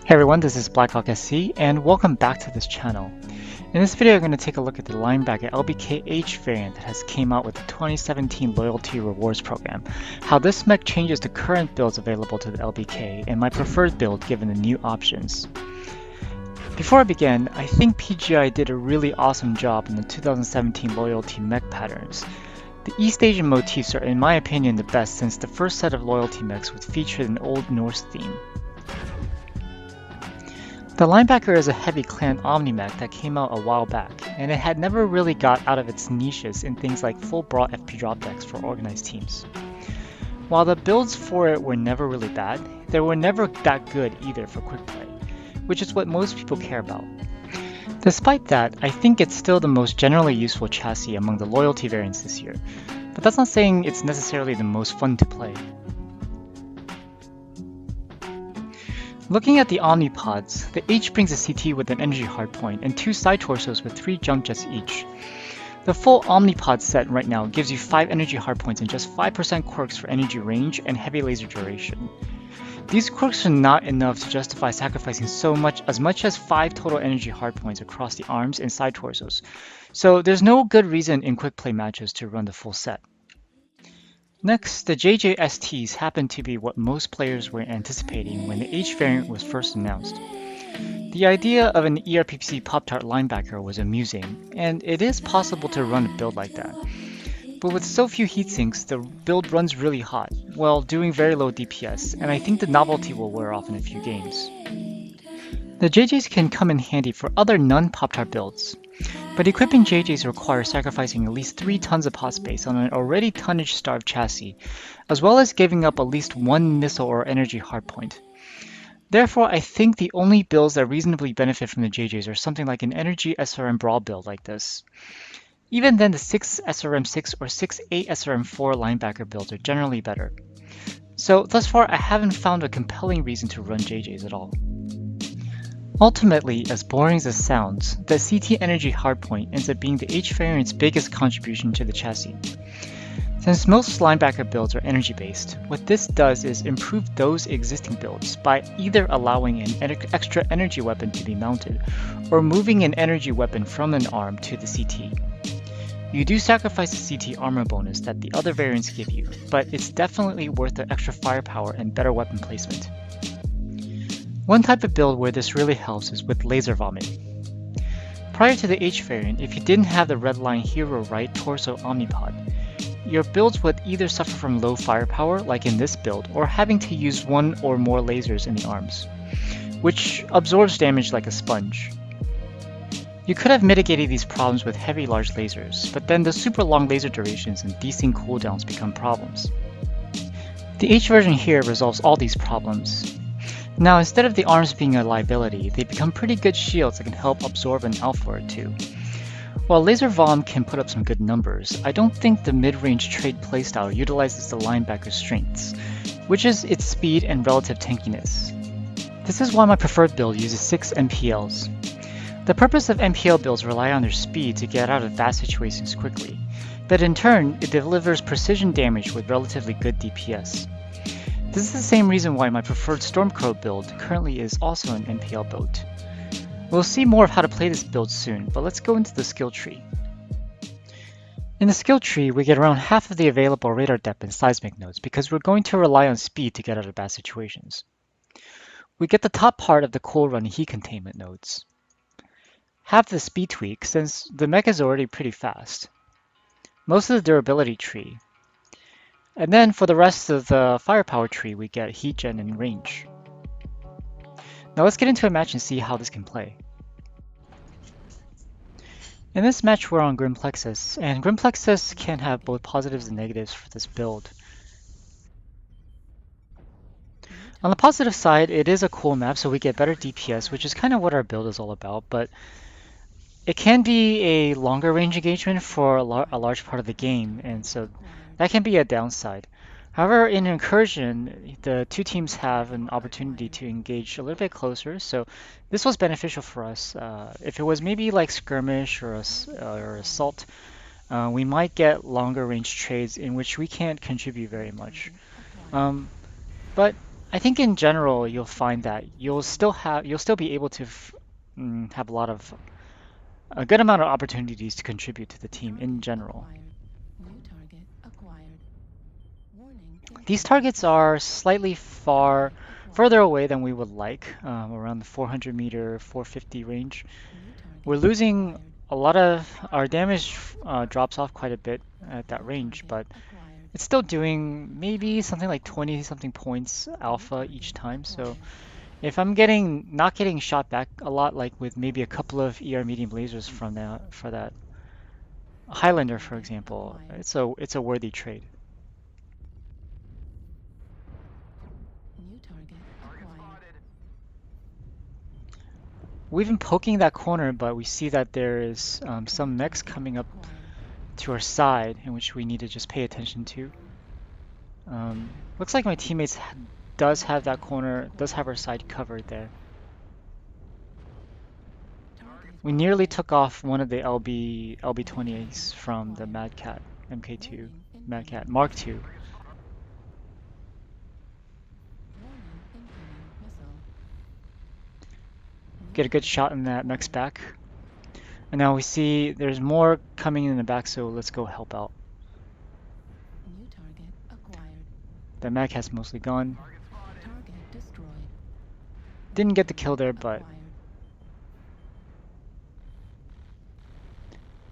Hey everyone, this is Blackhawk SC, and welcome back to this channel. In this video, I'm going to take a look at the Linebacker LBK-H variant that has came out with the 2017 Loyalty Rewards program, how this mech changes the current builds available to the LBK, and my preferred build given the new options. Before I begin, I think PGI did a really awesome job in the 2017 Loyalty mech patterns. The East Asian motifs are in my opinion the best since the first set of Loyalty mechs was featured an Old Norse theme. The Linebacker is a heavy clan omni-mech that came out a while back, and it had never really got out of its niches in things like full brawl FP drop decks for organized teams. While the builds for it were never really bad, they were never that good either for quick play, which is what most people care about. Despite that, I think it's still the most generally useful chassis among the loyalty variants this year, but that's not saying it's necessarily the most fun to play. Looking at the Omnipods, the H brings a CT with an energy hardpoint and 2 side torsos with 3 jump jets each. The full Omnipod set right now gives you 5 energy hardpoints and just 5% quirks for energy range and heavy laser duration. These quirks are not enough to justify sacrificing as much as 5 total energy hardpoints across the arms and side torsos, so there's no good reason in quick play matches to run the full set. Next, the JJSTs happen to be what most players were anticipating when the H variant was first announced. The idea of an ERPC Pop-Tart linebacker was amusing, and it is possible to run a build like that. But with so few heatsinks, the build runs really hot, while doing very low DPS, and I think the novelty will wear off in a few games. The JJs can come in handy for other non-Pop-Tart builds, but equipping JJs requires sacrificing at least 3 tons of pot space on an already tonnage-starved chassis, as well as giving up at least 1 missile or energy hardpoint. Therefore, I think the only builds that reasonably benefit from the JJs are something like an energy SRM brawl build like this. Even then, the 6 SRM6 or 6-8 SRM4 linebacker builds are generally better. So thus far, I haven't found a compelling reason to run JJs at all. Ultimately, as boring as it sounds, the CT energy hardpoint ends up being the H variant's biggest contribution to the chassis. Since most linebacker builds are energy based, what this does is improve those existing builds by either allowing an extra energy weapon to be mounted, or moving an energy weapon from an arm to the CT. You do sacrifice the CT armor bonus that the other variants give you, but it's definitely worth the extra firepower and better weapon placement. One type of build where this really helps is with Laser Vomit. Prior to the H variant, if you didn't have the Redline Hero Right Torso Omnipod, your builds would either suffer from low firepower, like in this build, or having to use 1 or more lasers in the arms, which absorbs damage like a sponge. You could have mitigated these problems with heavy large lasers, but then the super long laser durations and desync cooldowns become problems. The H version here resolves all these problems. Now, instead of the arms being a liability, they become pretty good shields that can help absorb an alpha or 2. While Laser Vom can put up some good numbers, I don't think the mid-range trade playstyle utilizes the linebacker's strengths, which is its speed and relative tankiness. This is why my preferred build uses 6 MPLs. The purpose of MPL builds rely on their speed to get out of bad situations quickly, but in turn, it delivers precision damage with relatively good DPS. This is the same reason why my preferred Stormcrow build currently is also an MPL build. We'll see more of how to play this build soon, but let's go into the skill tree. In the skill tree, we get around half of the available radar depth and seismic nodes because we're going to rely on speed to get out of bad situations. We get the top part of the Cool Run heat containment nodes. Half the speed tweak since the mech is already pretty fast. Most of the durability tree. And then for the rest of the firepower tree, we get heat gen and range. Now let's get into a match and see how this can play. In this match we're on Grimplexus, and Grimplexus can have both positives and negatives for this build. On the positive side, it is a cool map, so we get better DPS, which is kind of what our build is all about, but it can be a longer range engagement for a large part of the game, and so that can be a downside. However, in Incursion, the two teams have an opportunity to engage a little bit closer, so this was beneficial for us. If it was maybe like Skirmish or Assault, we might get longer range trades in which we can't contribute very much. But I think in general you'll find that you'll still be able to have a good amount of opportunities to contribute to the team in general. These targets are slightly further away than we would like, around the 400 meter, 450 range. We're losing a lot of our damage, drops off quite a bit at that range, but it's still doing maybe something like 20 something points alpha each time. So if I'm not getting shot back a lot, like with maybe a couple of ER medium lasers from that for that Highlander, for example, it's a worthy trade. We've been poking that corner, but we see that there is some mechs coming up to our side, in which we need to just pay attention to. Looks like my teammates does have our side covered there. We nearly took off one of the LB-28s from the Mad Cat MK2 Mad Cat Mark II. Get a good shot in that mech's back. And now we see there's more coming in the back, so let's go help out. The Mad Cat's mostly gone. Didn't get the kill there, but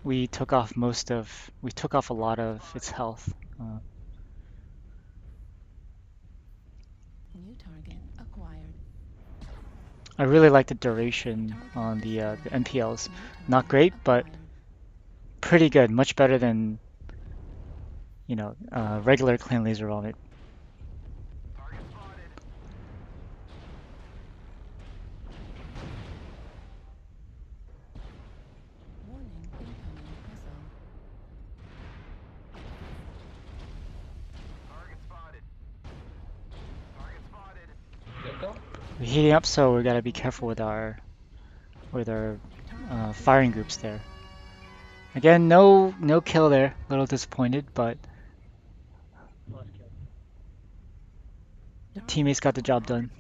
we took off a lot of its health. I really like the duration on the NPLs. Not great, but pretty good. Much better than, regular clan laser on it. We're heating up, so we gotta be careful with our firing groups there. Again, no kill there. A little disappointed, but the teammates got the job done.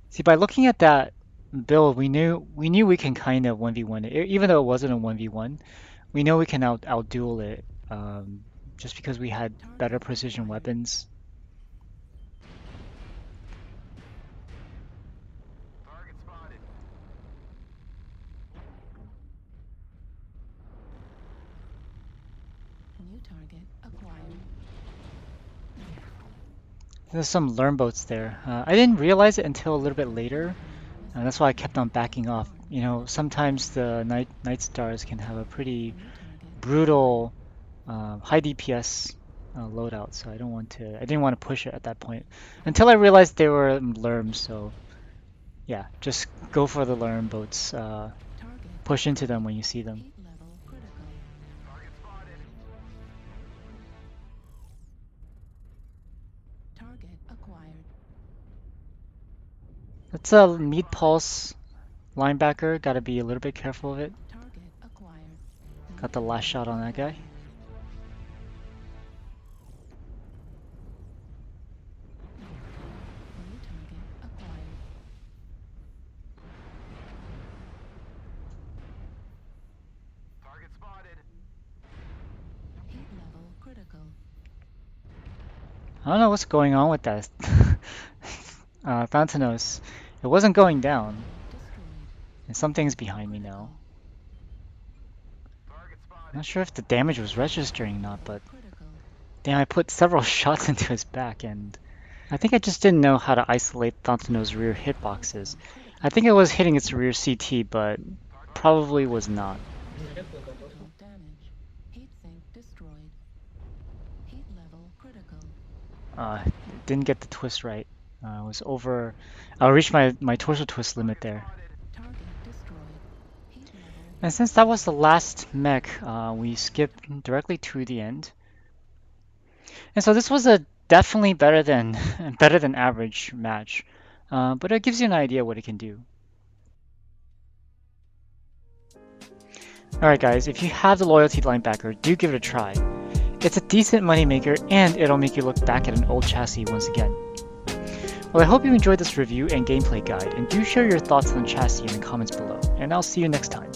See, by looking at that build, we knew we can kind of 1v1 it, even though it wasn't a 1v1. We know we can outduel it, just because we had better precision weapons. There's some learn boats there. I didn't realize it until a little bit later, and that's why I kept on backing off. Sometimes the night stars can have a pretty brutal, high DPS loadout, so I didn't want to push it at that point until I realized they were lerms. So yeah, just go for the learn boats. Push into them when you see them. That's a meat pulse linebacker. Gotta be a little bit careful of it. Got the last shot on that guy. I don't know what's going on with that. Thantanos. It wasn't going down. And something's behind me now. I'm not sure if the damage was registering or not, but damn, I put several shots into his back, and I think I just didn't know how to isolate Thantanos' rear hitboxes. I think it was hitting its rear CT, but probably was not. Didn't get the twist right. Was over. I reached my torso twist limit there. And since that was the last mech, we skipped directly to the end. And so this was a definitely better than average match, but it gives you an idea what it can do. Alright guys, if you have the Loyalty Linebacker, do give it a try. It's a decent moneymaker, and it'll make you look back at an old chassis once again. Well, I hope you enjoyed this review and gameplay guide, and do share your thoughts on the chassis in the comments below, and I'll see you next time.